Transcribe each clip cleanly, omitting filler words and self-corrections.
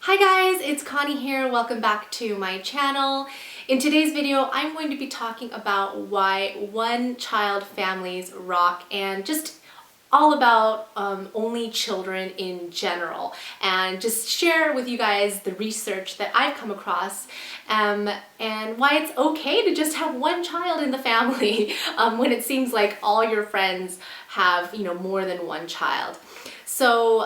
Hi guys, it's Connie here. Welcome back to my channel. In today's video, I'm going to be talking about why one-child families rock and just all about only children in general, and just share with you guys the research that I've come across and why it's okay to just have one child in the family when it seems like all your friends have, more than one child. So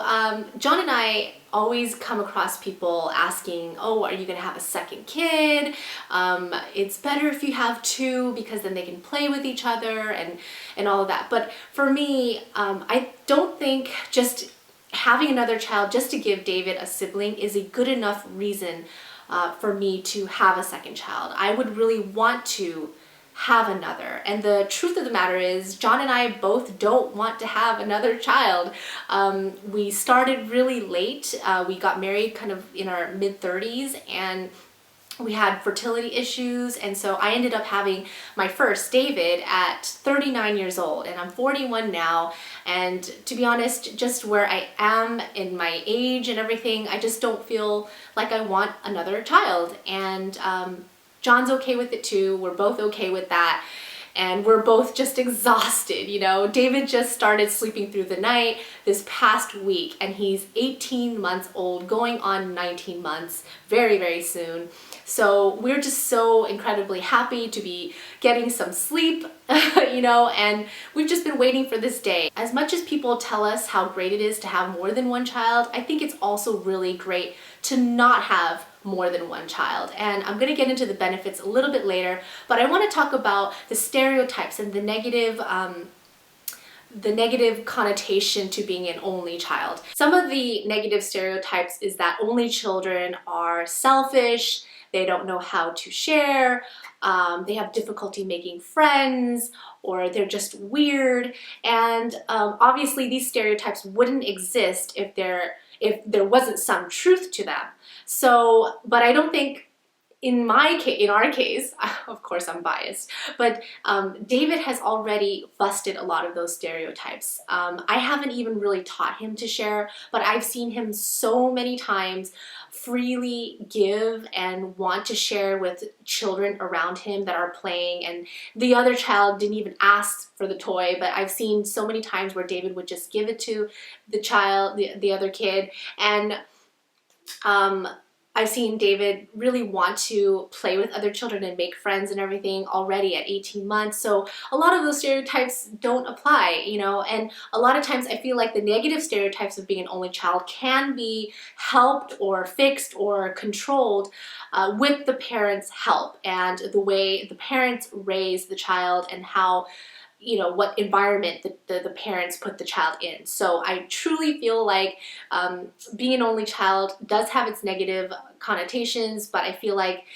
John and I always come across people asking, oh, are you gonna have a second kid? It's better if you have two because then they can play with each other and all of that. But for me, I don't think just having another child just to give David a sibling is a good enough reason for me to have a second child. I would really want to have another. And the truth of the matter is, John and I both don't want to have another child. We started really late. We got married kind of in our mid-30s, and we had fertility issues, and so I ended up having my first, David, at 39 years old, and I'm 41 now, and to be honest, just where I am in my age and everything, I just don't feel like I want another child. And John's okay with it too. We're both okay with that. And we're both just exhausted, David just started sleeping through the night this past week, and he's 18 months old, going on 19 months very, very soon. So we're just so incredibly happy to be getting some sleep, and we've just been waiting for this day. As much as people tell us how great it is to have more than one child, I think it's also really great to not have more than one child. And I'm going to get into the benefits a little bit later, but I want to talk about the stereotypes and the negative connotation to being an only child. Some of the negative stereotypes is that only children are selfish, they don't know how to share, they have difficulty making friends, or they're just weird. And obviously these stereotypes wouldn't exist if there wasn't some truth to them. So, but I don't think in our case, of course I'm biased, but David has already busted a lot of those stereotypes. I haven't even really taught him to share, but I've seen him so many times freely give and want to share with children around him that are playing, and the other child didn't even ask for the toy, but I've seen so many times where David would just give it to the child, the other kid, and I've seen David really want to play with other children and make friends and everything already at 18 months. So a lot of those stereotypes don't apply, and a lot of times I feel like the negative stereotypes of being an only child can be helped or fixed or controlled with the parents' help and the way the parents raise the child and how what environment the parents put the child in. So I truly feel like being an only child does have its negative connotations, but I feel like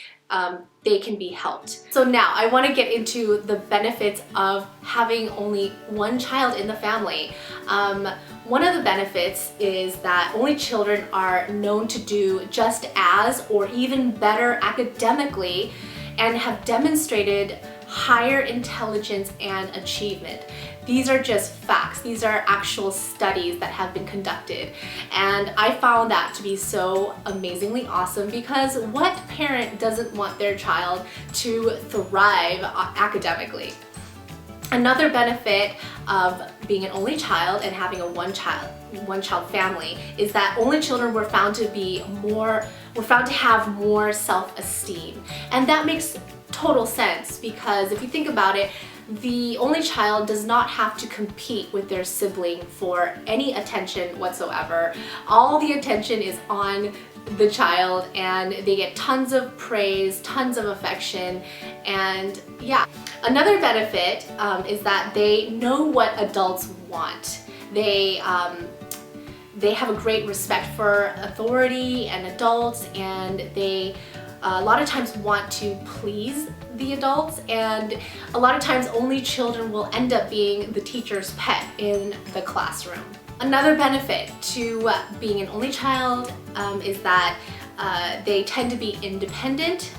they can be helped. So now I want to get into the benefits of having only one child in the family. One of the benefits is that only children are known to do just as or even better academically and have demonstrated higher intelligence and achievement. These are just facts. These are actual studies that have been conducted. And I found that to be so amazingly awesome, because what parent doesn't want their child to thrive academically? Another benefit of being an only child and having a one child family is that only children were found to have more self-esteem. And that makes total sense, because if you think about it, the only child does not have to compete with their sibling for any attention whatsoever. All the attention is on the child, and they get tons of praise, tons of affection, and yeah. Another benefit is that they know what adults want. They have a great respect for authority and adults, and they a lot of times want to please the adults, and a lot of times only children will end up being the teacher's pet in the classroom. Another benefit to being an only child is that they tend to be independent.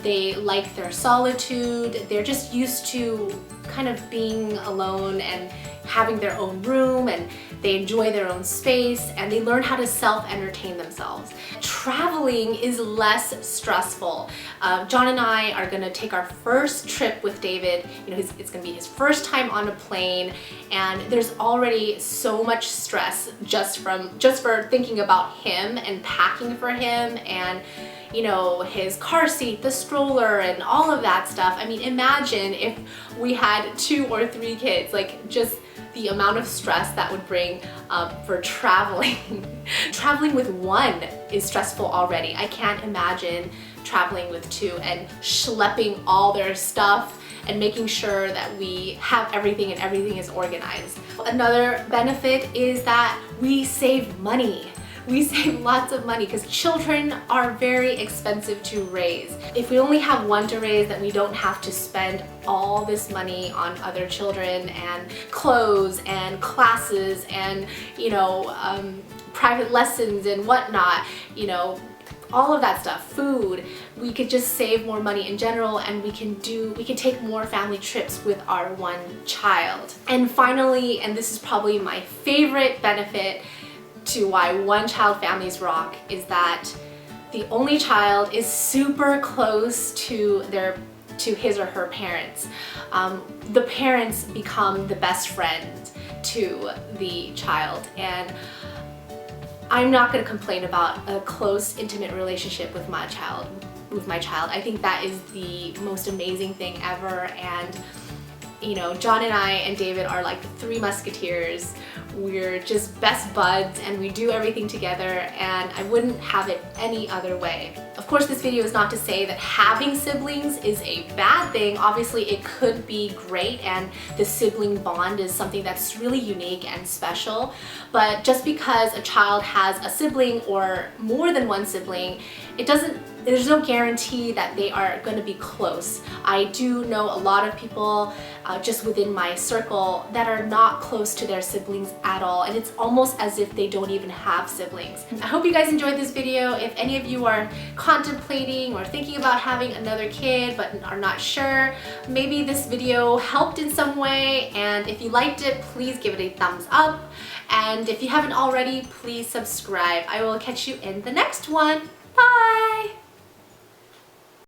They like their solitude. They're just used to kind of being alone and having their own room, and they enjoy their own space, and they learn how to self-entertain themselves. Traveling is less stressful. John and I are gonna take our first trip with David. You know, it's gonna be his first time on a plane, and there's already so much stress just for thinking about him and packing for him, and you know, his car seat, the stroller, and all of that stuff. I mean, imagine if we had 2 or 3 kids, like just the amount of stress that would bring for traveling. Traveling with 1 is stressful already. I can't imagine traveling with 2 and schlepping all their stuff and making sure that we have everything and everything is organized. Another benefit is that we save money. We save lots of money because children are very expensive to raise. If we only have 1 to raise, then we don't have to spend all this money on other children and clothes and classes and, you know, private lessons and whatnot, you know, all of that stuff, food. We could just save more money in general, and we can take more family trips with our 1 child. And finally, and this is probably my favorite benefit to why 1-child families rock, is that the only child is super close to his or her parents. The parents become the best friend to the child, and I'm not going to complain about a close, intimate relationship with my child. I think that is the most amazing thing ever, and you know, John and I and David are like the 3 musketeers. We're just best buds, and we do everything together, and I wouldn't have it any other way. Of course, this video is not to say that having siblings is a bad thing. Obviously, it could be great, and the sibling bond is something that's really unique and special. But just because a child has a sibling or more than 1 sibling, there's no guarantee that they are going to be close. I do know a lot of people just within my circle that are not close to their siblings at all, and it's almost as if they don't even have siblings. I hope you guys enjoyed this video. If any of you are contemplating or thinking about having another kid but are not sure, maybe this video helped in some way, and if you liked it, please give it a thumbs up, and if you haven't already, please subscribe. I will catch you in the next one. Bye!